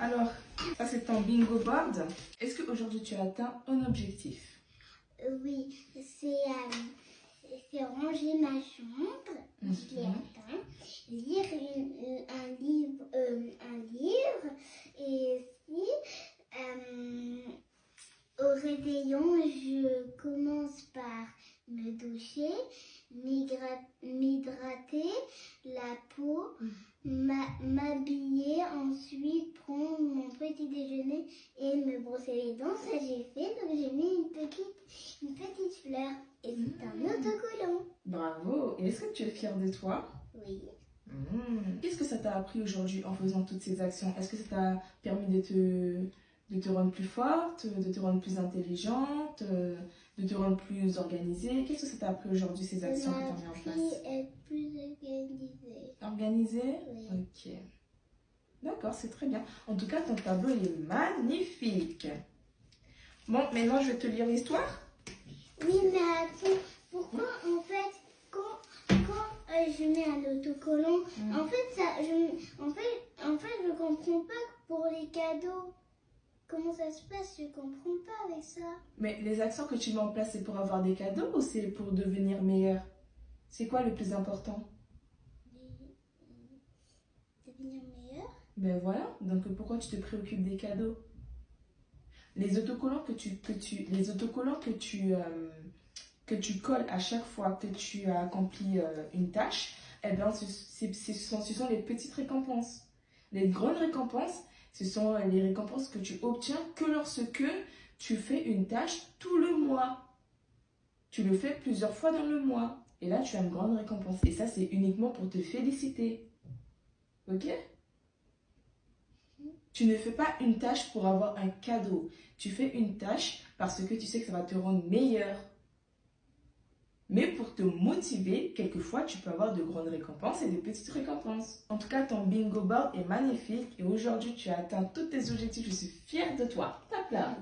Alors, ça c'est ton bingo board. Est-ce qu'aujourd'hui tu as atteint un objectif? Oui, c'est ranger ma chambre, je l'ai atteint, lire un livre, et si au réveillon, je commence par me doucher, m'hydrater la peau, m'habiller, ensuite prendre mon petit déjeuner et me brosser les dents. Ça j'ai fait, donc j'ai mis une petite fleur et c'est un autocollant. Bravo! Et est-ce que tu es fière de toi? Oui. Qu'est-ce que ça t'a appris aujourd'hui en faisant toutes ces actions? Est-ce que ça t'a permis de te rendre plus forte, de te rendre plus intelligente, de te rendre plus organisée? Qu'est-ce que ça t'a appris aujourd'hui, ces actions que tu as mis en place? Ça m'a appris à être plus organisée. Organisée? Oui. Ok. D'accord, c'est très bien. En tout cas, ton tableau il est magnifique. Bon, maintenant, je vais te lire l'histoire. Oui, mais attends, pourquoi en fait, quand je mets un autocollant, en fait, je comprends pas pour les cadeaux. Comment ça se passe? Je comprends pas avec ça. Mais les actions que tu mets en place, c'est pour avoir des cadeaux ou c'est pour devenir meilleur? C'est quoi le plus important? Devenir meilleur? Ben voilà, donc pourquoi tu te préoccupes des cadeaux? Les autocollants que tu colles à chaque fois que tu as accompli une tâche, eh bien, ce sont les petites récompenses. Les grandes récompenses, ce sont les récompenses que tu obtiens que lorsque tu fais une tâche tout le mois. Tu le fais plusieurs fois dans le mois. Et là, tu as une grande récompense. Et ça, c'est uniquement pour te féliciter. Ok? Tu ne fais pas une tâche pour avoir un cadeau. Tu fais une tâche parce que tu sais que ça va te rendre meilleur. Mais pour te motiver, quelquefois, tu peux avoir de grandes récompenses et de petites récompenses. En tout cas, ton bingo board est magnifique et aujourd'hui, tu as atteint tous tes objectifs. Je suis fière de toi. Tape là.